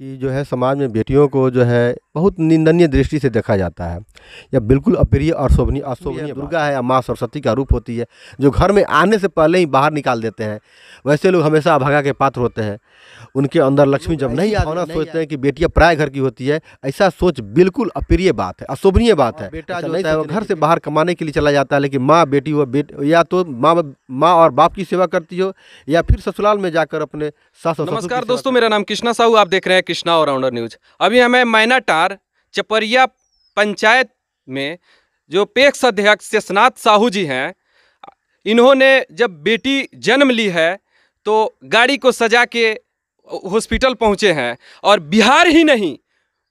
कि जो है समाज में बेटियों को जो है बहुत निंदनीय दृष्टि से देखा जाता है या बिल्कुल अप्रिय और अशोभनीय दुर्गा है या माँ सरस्वती का रूप होती है जो घर में आने से पहले ही बाहर निकाल देते हैं। वैसे लोग हमेशा अभागा के पात्र होते हैं। उनके अंदर लक्ष्मी जब नहीं आती सोचते हैं कि बेटियां पराये घर की होती है। ऐसा सोच बिल्कुल अप्रिय बात है, अशोभनीय बात है। बेटा जो होता है वो घर से बाहर कमाने के लिए चला जाता है, लेकिन माँ बेटी हो या तो माँ और बाप की सेवा करती हो या फिर ससुराल में जाकर अपने सास और नमस्कार दोस्तों, मेरा नाम कृष्णा साहू, आप देख रहे हैं कृष्णा ऑलराउंडर न्यूज। अभी हमें मैनाटार चपरिया पंचायत में जो पेक्स अध्यक्ष शेषनाथ साहू जी हैं, इन्होंने जब बेटी जन्म ली है तो गाड़ी को सजा के हॉस्पिटल पहुंचे हैं और बिहार ही नहीं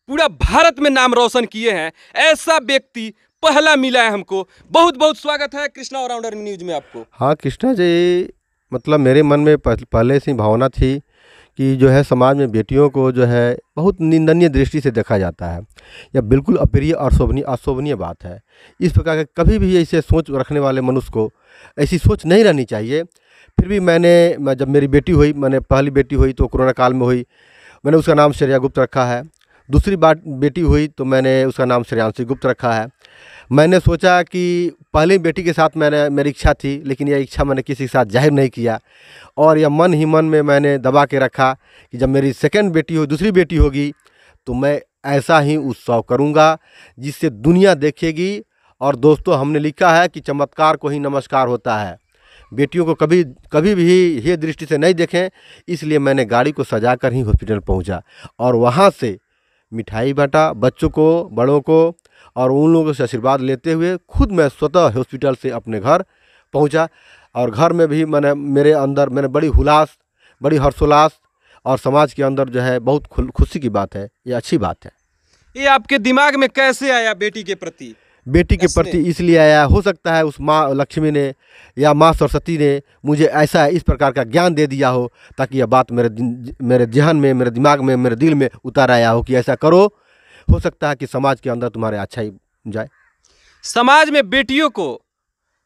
पूरा भारत में नाम रोशन किए हैं। ऐसा व्यक्ति पहला मिला है हमको। बहुत बहुत स्वागत है कृष्णा ऑलराउंडर न्यूज में आपको। हाँ कृष्णा जी, मतलब मेरे मन में पहले से भावना थी कि जो है समाज में बेटियों को जो है बहुत निंदनीय दृष्टि से देखा जाता है या बिल्कुल अप्रिय और अशोभनीय बात है। इस प्रकार के कभी भी ऐसे सोच रखने वाले मनुष्य को ऐसी सोच नहीं रहनी चाहिए। फिर भी जब मेरी बेटी हुई, मैंने पहली बेटी हुई तो कोरोना काल में हुई, मैंने उसका नाम श्रेया गुप्त रखा है। दूसरी बार बेटी हुई तो मैंने उसका नाम श्रेयांशी गुप्त रखा है। मैंने सोचा कि पहली बेटी के साथ मेरी इच्छा थी, लेकिन यह इच्छा मैंने किसी के साथ जाहिर नहीं किया और यह मन ही मन में मैंने दबा के रखा कि जब मेरी सेकंड बेटी हो, दूसरी बेटी होगी तो मैं ऐसा ही उत्सव करूंगा जिससे दुनिया देखेगी। और दोस्तों, हमने लिखा है कि चमत्कार को ही नमस्कार होता है। बेटियों को कभी भी ये दृष्टि से नहीं देखें, इसलिए मैंने गाड़ी को सजा कर ही हॉस्पिटल पहुंचा और वहां से मिठाई बांटा बच्चों को, बड़ों को, और उन लोगों से आशीर्वाद लेते हुए खुद मैं स्वतः हॉस्पिटल से अपने घर पहुंचा। और घर में भी मेरे अंदर बड़ी हुलास, बड़ी हर्षोल्लास और समाज के अंदर जो है बहुत खुशी की बात है। ये अच्छी बात है। ये आपके दिमाग में कैसे आया बेटी के प्रति? बेटी के प्रति इसलिए आया, हो सकता है उस माँ लक्ष्मी ने या माँ सरस्वती ने मुझे ऐसा इस प्रकार का ज्ञान दे दिया हो ताकि यह बात मेरे जहन में, मेरे दिमाग में, मेरे दिल में उतार आया हो कि ऐसा करो। हो सकता है कि समाज के अंदर तुम्हारे अच्छा ही जाए। समाज में बेटियों को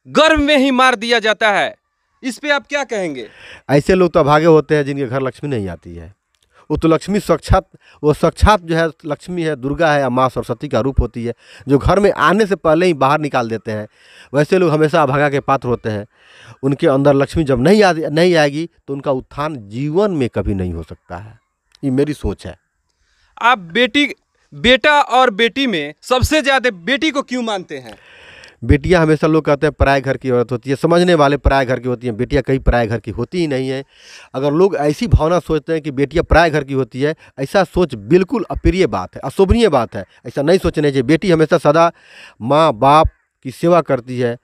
गर्भ में ही मार दिया जाता है, इस पे आप क्या कहेंगे? ऐसे लोग तो अभागे होते हैं जिनके घर लक्ष्मी नहीं आती है। वो तो लक्ष्मी साक्षात जो है लक्ष्मी है, दुर्गा है या माँ सरस्वती का रूप होती है जो घर में आने से पहले ही बाहर निकाल देते हैं। वैसे लोग हमेशा अभागा के पात्र होते हैं। उनके अंदर लक्ष्मी जब नहीं आएगी तो उनका उत्थान जीवन में कभी नहीं हो सकता है। ये मेरी सोच है। आप बेटा और बेटी में सबसे ज़्यादा बेटी को क्यों मानते हैं? बेटियां हमेशा लोग कहते हैं पराये घर की औरत होती है, समझने वाले पराये घर की होती हैं। बेटियां कहीं पराये घर की होती ही नहीं है। अगर लोग ऐसी भावना सोचते हैं कि बेटियां पराये घर की होती है, ऐसा सोच बिल्कुल अप्रिय बात है, अशोभनीय बात है। ऐसा नहीं सोचना चाहिए। बेटी हमेशा सदा माँ बाप की सेवा करती है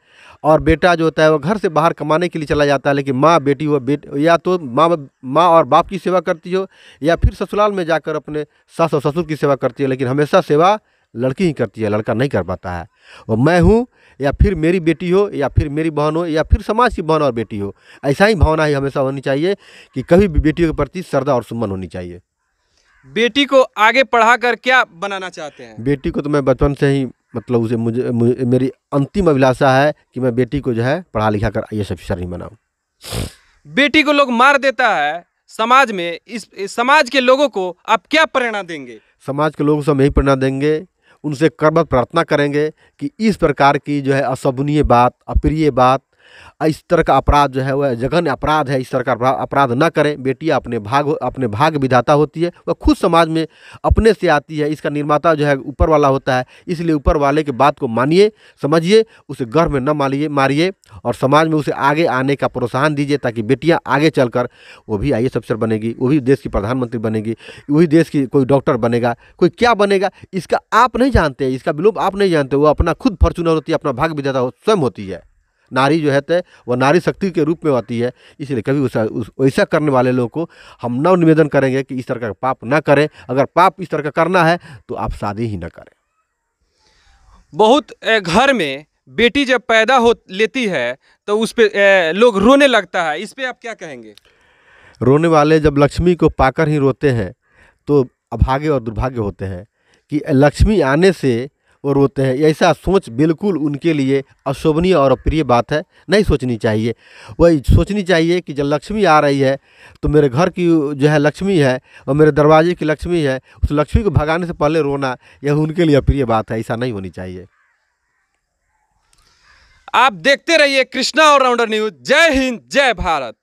और बेटा जो होता है वो घर से बाहर कमाने के लिए चला जाता है, लेकिन माँ बेटी हो या तो माँ और बाप की सेवा करती हो या फिर ससुराल में जाकर अपने सास और ससुर की सेवा करती है। लेकिन हमेशा सेवा लड़की ही करती है, लड़का नहीं कर पाता है। और मैं हूँ या फिर मेरी बेटी हो या फिर मेरी बहन हो या फिर समाज की बहन और बेटी हो, ऐसा ही भावना ही हमेशा होनी चाहिए कि कभी भी बेटियों के प्रति श्रद्धा और सुमन होनी चाहिए। बेटी को आगे पढ़ाकर क्या बनाना चाहते हैं? बेटी को तो मैं बचपन से ही मतलब मुझे मेरी अंतिम अभिलाषा है कि मैं बेटी को जो है पढ़ा लिखा कर IAS ऑफिसर ही बनाऊँ। बेटी को लोग मार देता है समाज में, इस समाज के लोगों को आप क्या प्रेरणा देंगे? समाज के लोगों से हम यही प्रेरणा देंगे, उनसे करबद्ध प्रार्थना करेंगे कि इस प्रकार की जो है अशोभनीय बात, अप्रिय बात, इस तरह का अपराध जो है वह जघन्य अपराध है। इस तरह का अपराध न करें। बेटियां अपने भाग विधाता होती है, वह खुद समाज में अपने से आती है। इसका निर्माता जो है ऊपर वाला होता है, इसलिए ऊपर वाले के बात को मानिए, समझिए, उसे गर्भ में न मारिए और समाज में उसे आगे आने का प्रोत्साहन दीजिए ताकि बेटियां आगे चलकर वो भी IAS अफसर बनेगी, वो भी देश की प्रधानमंत्री बनेगी, वही देश की कोई डॉक्टर बनेगा, कोई क्या बनेगा इसका आप नहीं जानते, इसका विलोप आप नहीं जानते। वो अपना खुद फॉर्चूनर होती है, अपना भाग विधाता स्वयं होती है। नारी जो है वह नारी शक्ति के रूप में आती है। इसलिए कभी वैसा करने वाले लोगों को हम नव निवेदन करेंगे कि इस तरह का पाप ना करें। अगर पाप इस तरह का करना है तो आप शादी ही ना करें। बहुत घर में बेटी जब पैदा हो लेती है तो उस पे लोग रोने लगता है, इस पे आप क्या कहेंगे? रोने वाले जब लक्ष्मी को पाकर ही रोते हैं तो अभागे और दुर्भाग्य होते हैं कि लक्ष्मी आने से वो रोते हैं। ऐसा सोच बिल्कुल उनके लिए अशोभनीय और अप्रिय बात है, नहीं सोचनी चाहिए। वही सोचनी चाहिए कि जब लक्ष्मी आ रही है तो मेरे घर की जो है लक्ष्मी है और मेरे दरवाजे की लक्ष्मी है, उस लक्ष्मी को भगाने से पहले रोना यह उनके लिए अप्रिय बात है, ऐसा नहीं होनी चाहिए। आप देखते रहिए कृष्णा ऑलराउंडर न्यूज। जय हिंद, जय भारत।